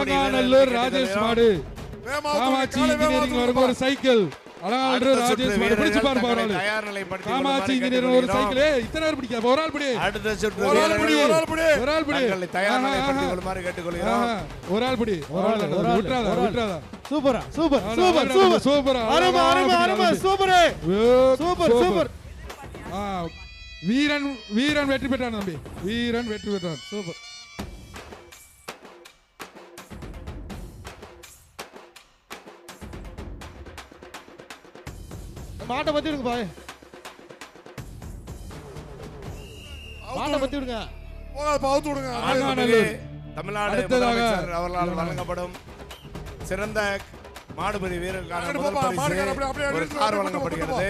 அலங்காநல்லூர் ராஜேஷ் மாடு காமாட்சி இன்ஜினியரிங் வரும் ஒரு சைக்கிள் அலங்காநல்லூர் ராஜேஷ் மாடு பிடிச்சு பாரு பரவாயில்லை காமாட்சி இன்ஜினியரிங் ஒரு சைக்கிள் இத்தனை பேர் பிடிக்க ஒரு ஆள் பிடி அடுத்த சுற்று ஒரு ஆள் பிடி ஒரு ஆள் பிடி தயார் நிலைப்படுத்திக் கொள்ளுமாறு கேட்டுக்கொள்கிறோம் ஒரு ஆள் பிடி விட்டுறாத விட்டுறாத சூப்பரா சூப்பர் சூப்பர் சூப்பர் சூப்பர் அருமை அருமை அருமை சூப்பர் சூப்பர் சூப்பர் வீரன் வீரன் வெற்றி பெற்றான் தம்பி வீரன் வெற்றி பெற்றான் சூப்பர் மாட்டை பத்தி விடுங்க பாய் மாட்டை பத்தி விடுங்க பாத்து விடுங்க தமிழ்நாடு முதலமைச்சர் அவர்களால் வழங்கப்படும் சிறந்த மாடுபிடி வீரருக்கான முதல் பரிசு ஒரு கார் வழங்கப்படுகிறது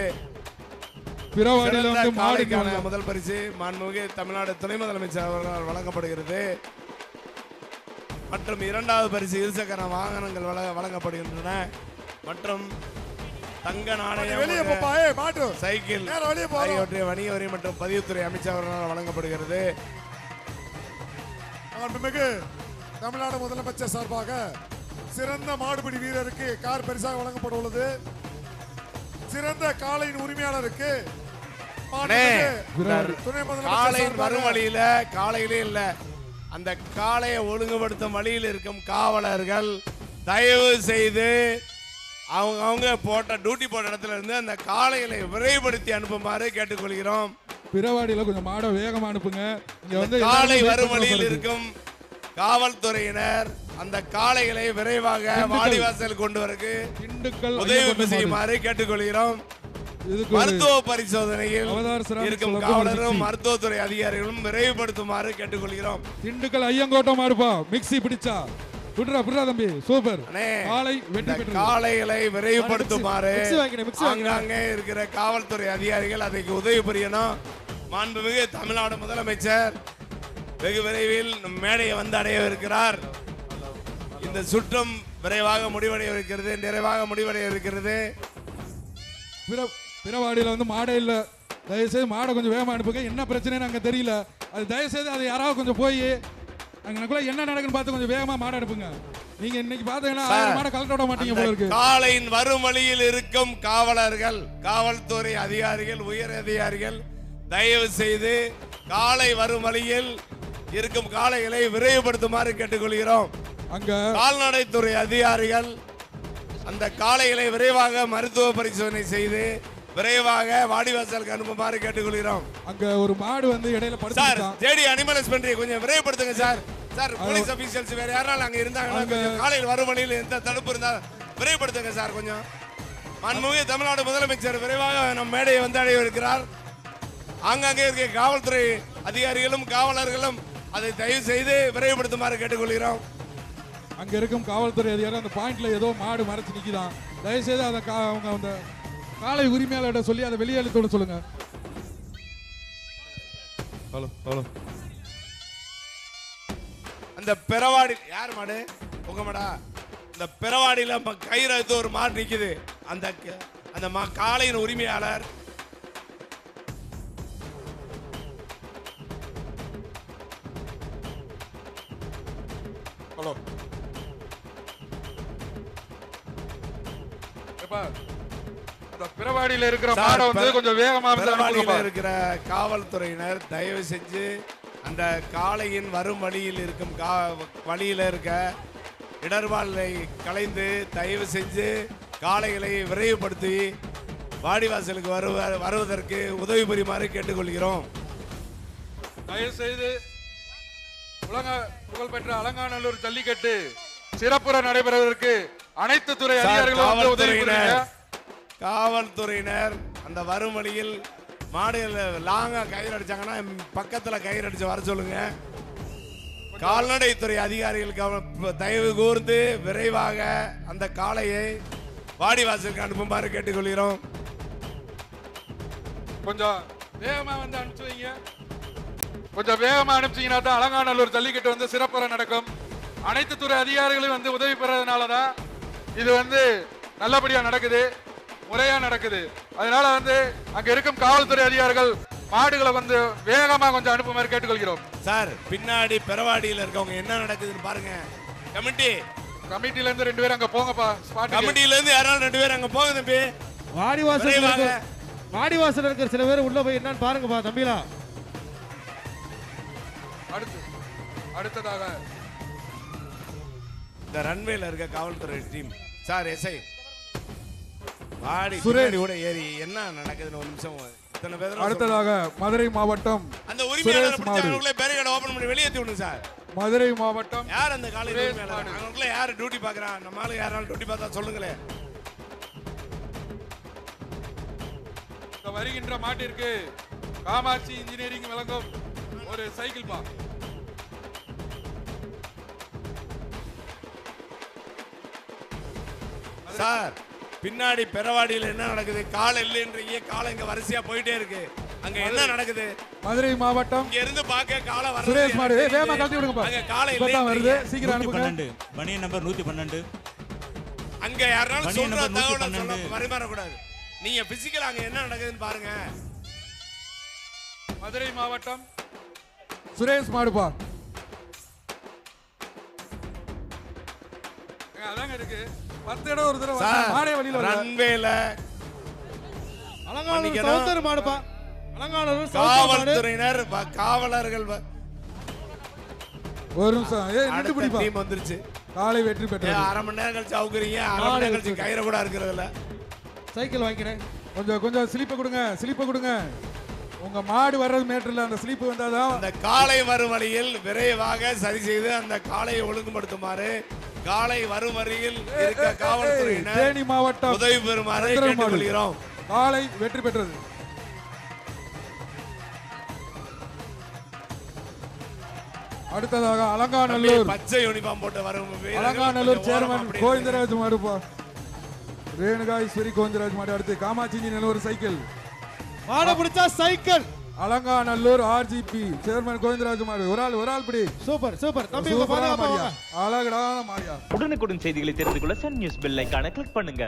பிறவாடியில் வந்து மாடுக்கான முதல் பரிசு மாண்புமிகு தமிழ்நாடு துணை முதலமைச்சர் அவர்களால் வழங்கப்படுகிறது மற்றும் இரண்டாவது பரிசு இருசக்கர வாகனங்கள் வழங்கப்படுகின்றன மற்றும் தங்க நாணயம் சைக்கிள் ஆகியவற்றை வணிக வரி மற்றும் பதிவுத்துறை அமைச்சர் அவர்களால் வழங்கப்படுகிறது மாண்புமிகு தமிழ்நாடு முதலமைச்சர் சார்பாக சிறந்த மாடுபிடி வீரருக்கு கார் பரிசாக வழங்கப்பட உள்ளது. சிறந்த காளையின் உரிமையாளருக்கு காளையின் வரும் வழியில காளையிலே இல்ல அந்த காளையை ஒழுங்குபடுத்தும் வழியில் இருக்கும் காவலர்கள் தயவு செய்து அவங்க போட்ட டியூட்டி போட்ட இடத்துல இருந்து அந்த காளைகளை விரைவுபடுத்தி அனுப்புமாறு கேட்டுக்கொள்கிறோம். பிறவாடியில கொஞ்சம் மாட வேகமா அனுப்புங்க. இங்க வந்து காளை வரும் வழியில் இருக்கும் காவல்துறையினர் அந்த காளைகளை விரைவாக வாடிவாசல் கொண்டு வரக்கு உதவி செய்யுமாறு கேட்டுக்கொள்கிறோம். மருத்துவ பரிசோதனையில் இருக்கும் காவலரும் மருத்துவத்துறை அதிகாரிகளும் விரைவுபடுத்துமாறு கேட்டுக்கொள்கிறோம். திண்டுக்கல் ஐயங்கோட்டம் மாடுப்பா மிக்ஸி பிடிச்சா புடுறா புடுறா தம்பி சூப்பர். காளை வெற்றி பெற்றது. காளைகளை விரைவுபடுத்துமாறு அங்கங்கே இருக்கிற காவல்துறை அதிகாரிகள் அதற்கு உதவி புரியணும். மாண்புமிகு தமிழ்நாடு முதலமைச்சர் வெகு விரைவில் மேடையை வந்து அடைய இருக்கிறார். இந்த சுற்றம் விரைவாக முடிவடைய இருக்கிறது, நிறைவாக முடிவடைய இருக்கிறது. பிறவாடியில் வந்து மாடை இல்ல, தயவுசெய்து மாடை கொஞ்சம் வேகமா அனுப்புங்க. என்ன பிரச்சனைன்னு அங்க தெரியல, அது தயவுசெய்து அது யாராவது கொஞ்சம் போய் அங்கக்குள்ள என்ன நடக்குன்னு பார்த்து கொஞ்சம் வேகமா மாடை அனுப்புங்க. நீங்க இன்னைக்கு பாத்தீங்கன்னா மாடை கலெக்ட் விட மாட்டீங்க போல இருக்கு. காளையின் வரும் வழியில் இருக்கும் காவலர்கள், காவல்துறை அதிகாரிகள், உயர் அதிகாரிகள் தயவு செய்து காளை வரும் வழியில் இருக்கும் காளைகளை விரைவுபடுத்துமாறு கேட்டுக்கொள்கிறோம். அங்க கால்நடைத்துறை அதிகாரிகள் அந்த காளைகளை விரைவாக மருத்துவ பரிசோதனை செய்து விரைவாக வாடிவாசலுக்கு அனுப்புமாறு கேட்டுக்கொள்கிறோம். அங்க ஒரு மாடு வந்து இடையில படுத்துட்டான். ஜேடி அனிமல் ஹஸ்பண்டரி கொஞ்சம் விரைவுபடுத்துங்க சார். சார் போலீஸ் ஆபீசர்ஸ் வேற யாராலும் அங்க இருந்தாங்கன்னா காலையில் வரும் வழியில் எந்த தடுப்பு இருந்தா விரைவுபடுத்துங்க சார் கொஞ்சம். மாண்புமிகு தமிழ்நாடு முதலமைச்சர் விரைவாக நம் மேடையை வந்து அடைய இருக்கிறார். ஆங்காங்கே இருக்க காவல்துறை அதிகாரிகளும் காவலர்களும் அதை தயவு செய்து விரைவுபடுத்துமாறு கேட்டுக்கொள்கிறோம். அங்க இருக்கும் காவல்துறை அதிகாரி அந்த பாயிண்ட்ல ஏதோ மாடு மறைச்சு நிக்குதான். தயவு செய்து அதை அவங்க அந்த காளை உரிமையாளர்கிட்ட சொல்லி அதை வெளியே அழுத்த சொல்லுங்க. ஹலோ ஹலோ அந்த பெறவாடி யார் மாடு உங்க மாடா? இந்த பெறவாடியில கயிறு அறுத்து ஒரு மாடு நிக்குது. அந்த அந்த காளையின் உரிமையாளர் ஹலோ பிறவாடியில் இருக்கிற மாடை வந்து கொஞ்சம் வேகமா இருக்கிற காவல்துறையினர் தயவு செஞ்சு அந்த காளையின் வரும் வழியில் இருக்கும் வழியில இருக்க இடர்பாலை கலைந்து தயவு செஞ்சு காளைகளை விரைவுபடுத்தி வாடிவாசலுக்கு வருவதற்கு உதவி புரியுமாறு கேட்டுக்கொள்கிறோம். தயவு செய்து உலக புகழ்பெற்ற அலங்காநல்லூர் ஜல்லிக்கட்டு சிறப்புற நடைபெறுவதற்கு அனைத்து துறை அதிகாரிகளும் உதவி புரியுங்க. காவல்துறையினர் அந்த வரும் வழியில் மாடுகள் லாங்கா கயிறு அடிச்சாங்கன்னா பக்கத்துல கயிறு அடிச்சு வர சொல்லுங்க. கால்நடைத்துறை அதிகாரிகள் தயவு கூர்ந்து விரைவாக அந்த காளையை வாடிவாசலுக்கு அனுப்புமாறு கேட்டுக்கொள்கிறோம். கொஞ்சம் வேகமா வந்து அனுப்பிச்சு வைங்க. கொஞ்சம் வேகமா அனுப்பிச்சீங்கன்னா தான் அலங்காநல்லூர் ஜல்லிக்கட்டு வந்து சிறப்புற நடக்கும். அனைத்து துறை அதிகாரிகளும் வந்து உதவி பெறதுனாலதான் இது வந்து நல்லபடியா நடக்குது, முறையா நடக்குது. அதனால வந்து அங்க இருக்கும் காவல்துறை அதிகாரிகள் மாடுகளை வந்து வேகமா கொஞ்சம் அனுப்புமாறு கேட்டுக்கொள்கிறோம். சார் பின்னாடி பெறவாடியில் இருக்கவங்க என்ன நடக்குதுன்னு பாருங்க. கமிட்டி கமிட்டில இருந்து 2 பேர் அங்க போங்கப்பா ஸ்பாட்டுக்கு. கமிட்டில இருந்து யாராலும் 2 பேர் அங்க போங்க தம்பி. விரைவாக. வாடிவாசல் இருக்கிற சில பேர் உள்ள போய் என்னன்னு பாருங்கப்பா தம்பிலா. அடுத்ததாக இந்த ரன்வேல இருக்க காவல்துறை டீம் சார் எஸ்ஐ வாடி சுரேஷ். சுரேஷ் கூட ஏறி என்ன நடக்குதுன்னு ஒரு நிமிஷம் இத்தனை பேர் அடுத்ததாக மதுரை மாவட்டம் அந்த உரிமையாளர் சுரேஷ் பிடிச்ச மாடு. அவங்களே பேரிகார்டு ஓபன் பண்ணி வெளியேத்தி விடுங்க சார். மதுரை மாவட்டம் யார் அந்த காலை சுரேஷ் உரிமையாளர் மாடு. அவங்களுக்குள்ள யார் டியூட்டி பாக்குறான்? நம்ம ஆளு யாராலும் டியூட்டி பார்த்தா சொல்லுங்களே. இந்த வருகின்ற மாட்டிற்கு காமாட்சி இன்ஜினியரிங் வழங்கும் ஒரு சைக்கிள் பா. சார் பின்னாடி பெரவாடியில என்ன நடக்குது? காலை இல்லைன்றீங்க, காலை இங்க வரிசையா போயிட்டே இருக்கு. அங்க என்ன நடக்குது? மதுரை மாவட்டம் இங்க இருந்து பாக்க காலை வர சுரேஷ் மாடு. வேகமா கழட்டி விடுங்கப்பா. அங்க காலை இப்பதான் வருது. இல்லைன்றீங்க. சீக்கிரம் அனுப்புங்க. 112 மணி நம்பர் 112. அங்க யாராலும் மணி சொல்ற நம்பர் தகவலை 112. சொல்ல பரிமாற கூடாது. நீங்க பிசிக்கல் அங்க என்ன நடக்குதுன்னு பாருங்க. மதுரை மாவட்டம் சுரேஷ் மாடுப்பா. அதாங்க இருக்கு 10 இடம் ஒரு தடவை சார் மாடே வழியில வருது. ரன்வேல அலங்காநல்லூர் மன்னிக்கணும். சௌந்தர் மாடுப்பா. அலங்காநல்லூர் சௌந்தர் மாடு. காவல்துறையினர் காவலர்கள் ஒரு நிமிஷம். நின்று அடுத்த பிடிப்பா. டீம் வந்துருச்சு. காலை வெற்றி பெற்றது. அரை மணி நேரம் கழிச்சு அவுக்குறீங்க, அரை மணி நேரம் கழிச்சு கயிறு கூட இருக்கிறது இல்ல. சைக்கிள் வாங்கிக்கிறேன். கொஞ்சம் ஸ்லிப்பை கொடுங்க. ஸ்லிப்பை கொடுங்க. உங்க மாடு வர்றது மேட்டர்ல அந்த ஸ்லிப் வந்தாதான் அந்த காலை வரும் வழியில் விரைவாக சரி செய்து அந்த காளையை ஒழுங்குபடுத்துமாறு காலை வரும் வழியில் இருக்க காவல்துறையினர் தேனி மாவட்டம் உதவி பெறுமாறு சந்திரமாடு. கேட்டுக்கொள்கிறோம். காலை வெற்றி பெற்றது. அடுத்ததாக அலங்காநல்லூர் பச்சை யூனிஃபார்ம் போட்டு வரும் வீரர்கள் அலங்காநல்லூர் கொஞ்சம் ஓரமா சேர்மன் அப்படியே கோவிந்தராஜ் மாடுப்பா. ரேணுகா ஈஸ்வரி கோவிந்தராஜ் மாடு. அடுத்து காமாட்சி நல்லூர் சைக்கிள். மாடை பிடிச்சா cycle. Alanganallur RGB chairman Govindaraj மாடு. ஒரு ஆள் பிடி. சூப்பர் சூப்பர் தம்பி உங்க சூப்பரான பாருங்க மாடியா. பாருங்க. அழகடான மாடியா. உடனுக்குடன் செய்திகளை தெரிந்து கொள்ள சன் நியூஸ் பெல் ஐகானை கிளிக் பண்ணுங்க.